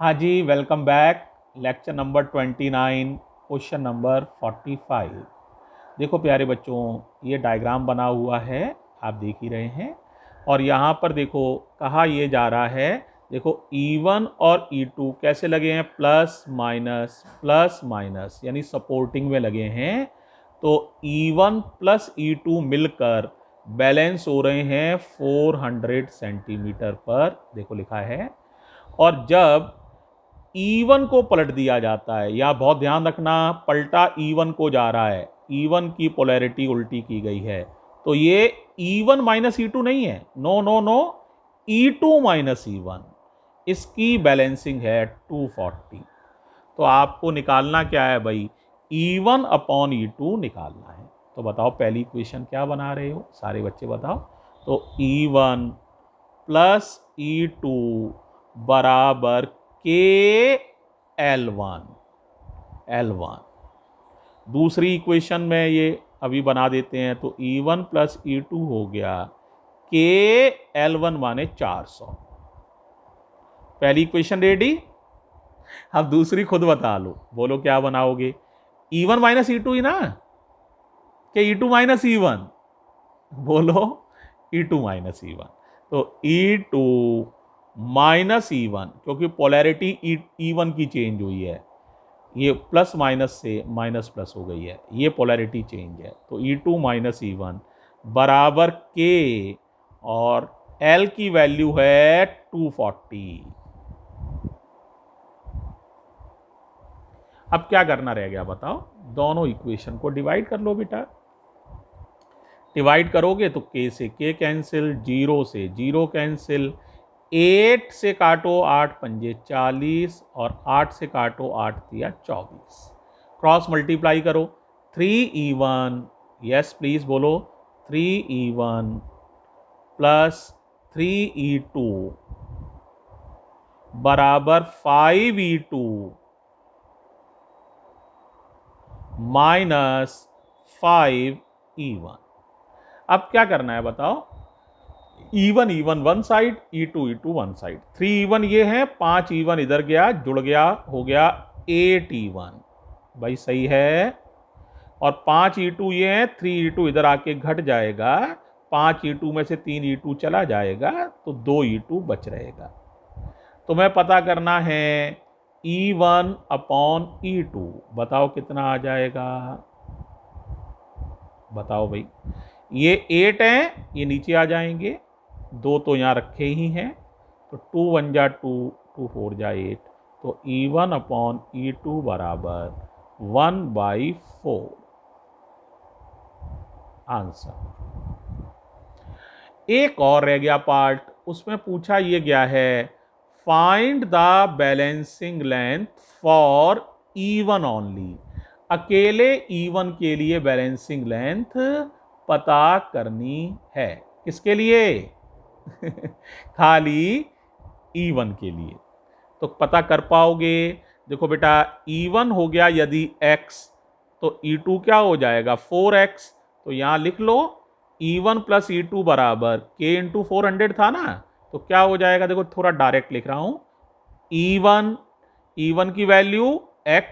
हाँ जी, welcome back. Lecture number 29, question number 45। देखो प्यारे बच्चों, ये डायग्राम बना हुआ है, आप देख ही रहे हैं। और यहाँ पर देखो कहा ये जा रहा है, देखो E1 और E2 कैसे लगे हैं, प्लस माइनस यानी सपोर्टिंग में लगे हैं। तो E1 प्लस E2 मिलकर बैलेंस हो रहे हैं 400 सेंटीमीटर पर, देखो लिखा है। और जब E1 को पलट दिया जाता है, या बहुत ध्यान रखना, पलटा E1 को जा रहा है, E1 की पोलैरिटी उल्टी की गई है, तो ये E1 माइनस E2 नहीं है, no no no, E2 minus E1, इसकी बैलेंसिंग है 240। तो आपको निकालना क्या है भाई, E1 अपॉन E2 निकालना है। तो बताओ पहली इक्वेशन क्या बना रहे हो सारे बच्चे, बताओ। तो E1 प्लस E2 बराबर के L1। दूसरी इक्वेशन में ये अभी बना देते हैं, तो E1 प्लस E2 हो गया के L1 माने 400। पहली इक्वेशन रेडी। अब दूसरी खुद बता लो, बोलो क्या बनाओगे। E1 माइनस E2 ही ना, कि E2 माइनस E1, बोलो। E2 माइनस E1, तो E2 माइनस E1, क्योंकि पोलैरिटी E1 की चेंज हुई है, ये प्लस माइनस से माइनस प्लस हो गई है, ये पोलैरिटी चेंज है। तो E2 माइनस E1 बराबर के, और L की वैल्यू है 240। अब क्या करना रह गया बताओ, दोनों इक्वेशन को डिवाइड कर लो बेटा। डिवाइड करोगे तो के से के कैंसिल, जीरो से जीरो कैंसिल, 8 से काटो 8 पंजे 40, और 8 से काटो 8 दिया 24, क्रॉस मल्टीप्लाई करो। 3E1, यस प्लीज बोलो, 3E1 प्लस 3E2 बराबर 5E2 माइनस 5E1। अब क्या करना है बताओ, E1 one side, E2 one side. 3E1 ये है, 5E1 इधर गया, जुड़ गया, हो गया 8E1, भाई सही है। और 5E2 ये है, 3E2 इधर आके घट जाएगा, 5E2 में से 3E2 चला जाएगा, तो 2E2 बच रहेगा। तुम्हें पता करना है E1 अपॉन E2, बताओ कितना आ जाएगा, बताओ भाई। ये 8 है, ये नीचे आ जाएंगे, दो तो यहाँ रखे ही हैं, तो 2 1 जा 2, 2 4 जा 8, तो E1 अपॉन E2 बराबर 1/4 आंसर। एक और रह गया पार्ट, उसमें पूछा ये गया है, find the balancing length for E1 only. अकेले E1 के लिए बैलेंसिंग लेंथ पता करनी है, किसके लिए खाली E1 के लिए। तो पता कर पाओगे, देखो बेटा, E1 हो गया यदि x, तो E2 क्या हो जाएगा 4x। तो यहां लिख लो, E1 प्लस E2 बराबर k इंटू 400 था ना, तो क्या हो जाएगा, देखो थोड़ा डायरेक्ट लिख रहा हूं, E1 की वैल्यू x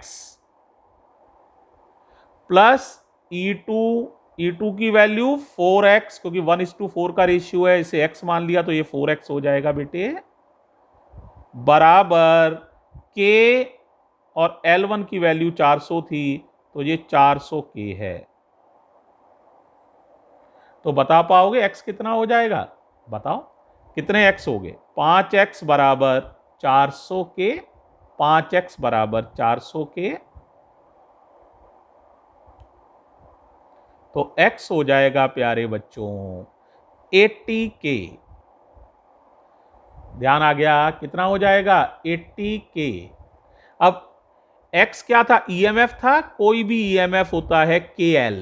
प्लस E2 की वैल्यू 4x, क्योंकि 1:4 का रेशियो है, इसे x मान लिया तो ये 4x हो जाएगा बेटे, बराबर k, और L1 की वैल्यू 400 थी, तो ये 400k है। तो बता पाओगे x कितना हो जाएगा, बताओ कितने x हो गए। 5x बराबर 400k, 5x बराबर 400k, तो x हो जाएगा प्यारे बच्चों 80k। ध्यान आ गया, कितना हो जाएगा 80k। अब x क्या था, ईएमएफ था, कोई भी ईएमएफ होता है KL,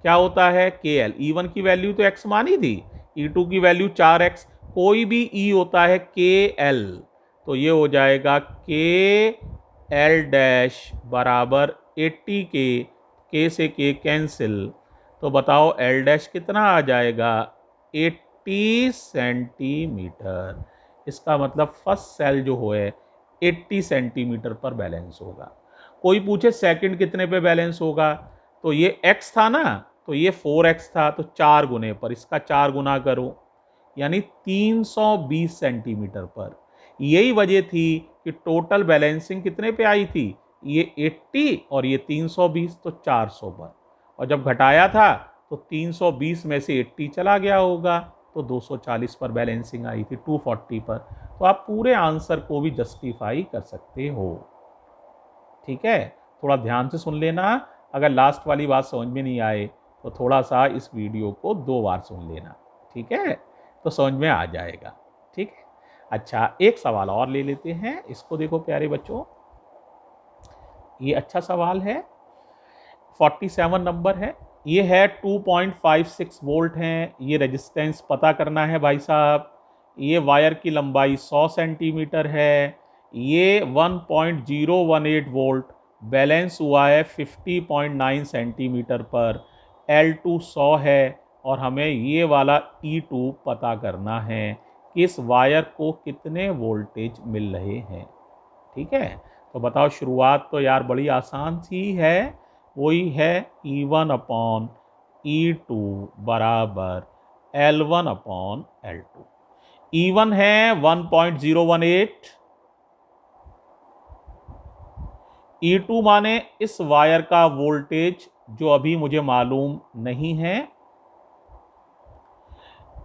क्या होता है KL। E1 की वैल्यू तो x मानी थी, E2 की वैल्यू 4x, कोई भी E होता है KL, तो ये हो जाएगा KL डैश बराबर 80k, k से k कैंसिल, तो बताओ L डैश कितना आ जाएगा 80 सेंटीमीटर। इसका मतलब फर्स्ट सेल जो है 80 सेंटीमीटर पर बैलेंस होगा। कोई पूछे सेकंड कितने पे बैलेंस होगा, तो ये x था ना, तो ये 4x था, तो 4 गुने पर इसका 4 गुना करो, यानी 320 सेंटीमीटर पर। यही वजह थी कि टोटल बैलेंसिंग कितने पे आई थी, ये 80 और ये 320, तो 400 पर। और जब घटाया था तो 320 में से 80 चला गया होगा, तो 240 पर बैलेंसिंग आई थी, 240 पर। तो आप पूरे आंसर को भी जस्टिफाई कर सकते हो। ठीक है, थोड़ा ध्यान से सुन लेना। अगर लास्ट वाली बात समझ में नहीं आए तो थोड़ा सा इस वीडियो को 2 बार सुन लेना। ठीक है, तो समझ में आ जाएगा। ठीक है, अच्छा एक सवाल और ले लेते हैं, इसको देखो प्यारे बच्चों, ये अच्छा सवाल है, 47 नंबर है। ये है 2.56 वोल्ट हैं, ये रेजिस्टेंस पता करना है भाई साहब। ये वायर की लंबाई 100 सेंटीमीटर है। ये 1.018 वोल्ट बैलेंस हुआ है 50.9 सेंटीमीटर पर। L2 100 है और हमें ये वाला E2 पता करना है कि इस वायर को कितने वोल्टेज मिल रहे हैं। ठीक है, तो बताओ, शुरुआत तो यार बड़ी आसान सी है, वही है E1 अपॉन E2 बराबर L1 अपॉन L2। E1 है 1.018, E2 माने इस वायर का वोल्टेज जो अभी मुझे मालूम नहीं है।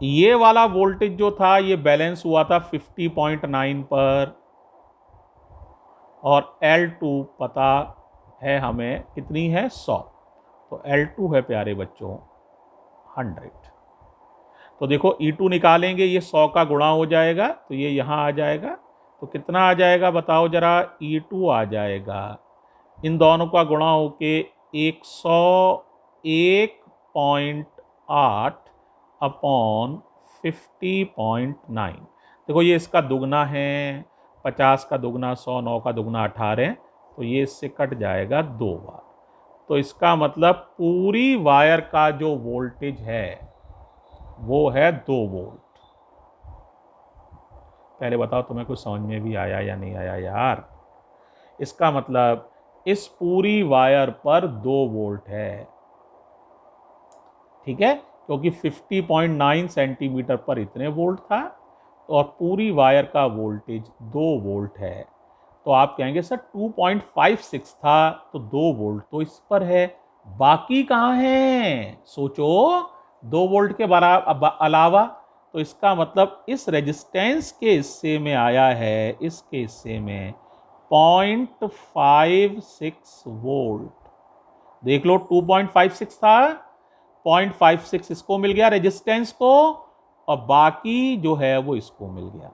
ये वाला वोल्टेज जो था ये बैलेंस हुआ था 50.9 पर, और L2 पता है हमें कितनी है, 100। तो L2 है प्यारे बच्चों 100। तो देखो E2 निकालेंगे, ये 100 का गुणा हो जाएगा, तो ये यहाँ आ जाएगा। तो कितना आ जाएगा बताओ जरा, E2 आ जाएगा, इन दोनों का गुणा होके 101.8 अपॉन 50.9। देखो ये इसका दुगना है, 50 का दुगना 100, 9 का दुगना 18, तो ये इससे कट जाएगा 2 बार। तो इसका मतलब पूरी वायर का जो वोल्टेज है वो है 2 वोल्ट। पहले बताओ तुम्हें कुछ समझ में भी आया या नहीं आया यार। इसका मतलब इस पूरी वायर पर 2 वोल्ट है। ठीक है, क्योंकि 50.9 सेंटीमीटर पर इतने वोल्ट था और पूरी वायर का वोल्टेज 2 वोल्ट है। तो आप कहेंगे सर 2.56 था तो 2 वोल्ट तो इस पर है, बाकी कहाँ हैं, सोचो। 2 वोल्ट के बराबर अलावा, तो इसका मतलब इस रेजिस्टेंस के हिस्से में आया है, इसके हिस्से में 0.56 वोल्ट। देख लो 2.56 था, 0.56 इसको मिल गया रेजिस्टेंस को, और बाकी जो है वो इसको मिल गया।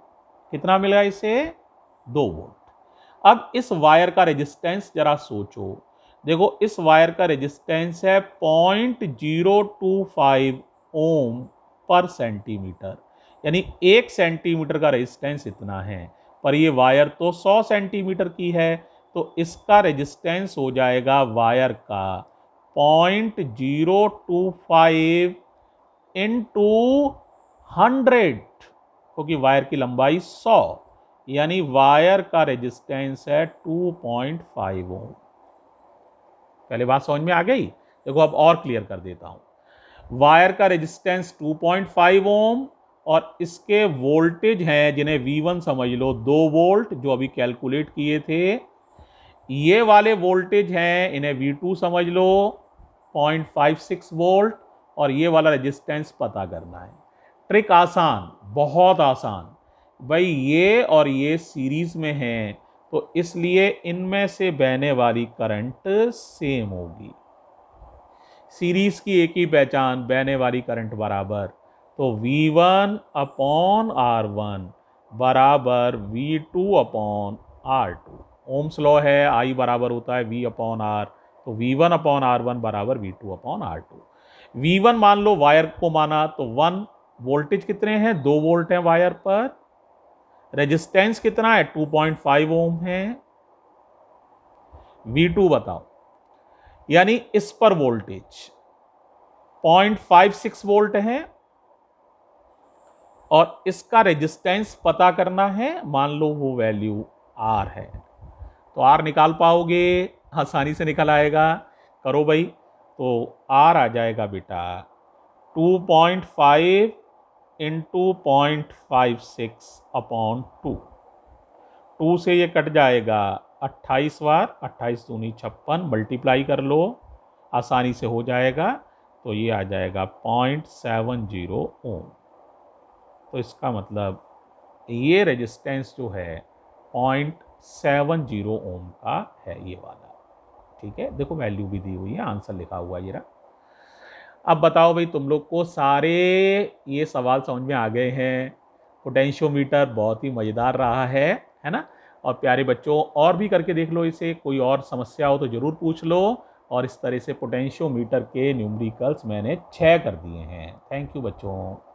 कितना मिला इसे, 2 वोल्ट। अब इस वायर का रेजिस्टेंस जरा सोचो। देखो इस वायर का रेजिस्टेंस है 0.025 ओम पर सेंटीमीटर, यानी 1 सेंटीमीटर का रेजिस्टेंस इतना है। पर ये वायर तो 100 सेंटीमीटर की है, तो इसका रेजिस्टेंस हो जाएगा वायर का 0.025 इंटू 100, क्योंकि वायर की लंबाई 100, यानी वायर का रेजिस्टेंस है 2.5 ओम। पहले बात समझ में आ गई। देखो अब और क्लियर कर देता हूं। वायर का रेजिस्टेंस 2.5 ओम और इसके वोल्टेज हैं जिन्हें V1 समझ लो 2 वोल्ट, जो अभी कैलकुलेट किए थे। ये वाले वोल्टेज हैं, इन्हें V2 समझ लो 0.56 वोल्ट, और ये वाला रेजिस्टेंस पता करना है। ट्रिक आसान, बहुत आसान भाई। ये और ये सीरीज में हैं, तो इसलिए इनमें से बहने वाली करंट सेम होगी। सीरीज की एक ही पहचान, बहने वाली करंट बराबर। तो V1 अपॉन R1 बराबर V2 upon R2। Ohm's law है, I बराबर होता है V अपॉन R, तो V1 अपॉन R1 बराबर V2 अपॉन R2। V1 मान लो, वायर को माना, तो 1 वोल्टेज कितने हैं, 2 वोल्ट हैं वायर पर। रेजिस्टेंस कितना है, 2.5 ओम है। V2 बताओ, यानी इस पर वोल्टेज 0.56 वोल्ट है, और इसका रेजिस्टेंस पता करना है, मान लो वो वैल्यू आर है। तो आर निकाल पाओगे, आसानी से निकल आएगा। करो भाई। तो आर आ जाएगा बेटा 2.5 इंटू 0.56/2। 2 से ये कट जाएगा 28 बार, 28 दूनी 56, मल्टीप्लाई कर लो, आसानी से हो जाएगा। तो ये आ जाएगा 0.70 ओम। तो इसका मतलब ये रेजिस्टेंस जो है 0.70 ओम का है ये वाला। ठीक है, देखो वैल्यू भी दी हुई है, आंसर लिखा हुआ है ये रहा। अब बताओ भाई, तुम लोग को सारे ये सवाल समझ में आ गए हैं। पोटेंशियोमीटर बहुत ही मज़ेदार रहा है ना। और प्यारे बच्चों, और भी करके देख लो इसे, कोई और समस्या हो तो ज़रूर पूछ लो। और इस तरह से पोटेंशियोमीटर के न्यूमेरिकल्स मैंने 6 कर दिए हैं। थैंक यू बच्चों।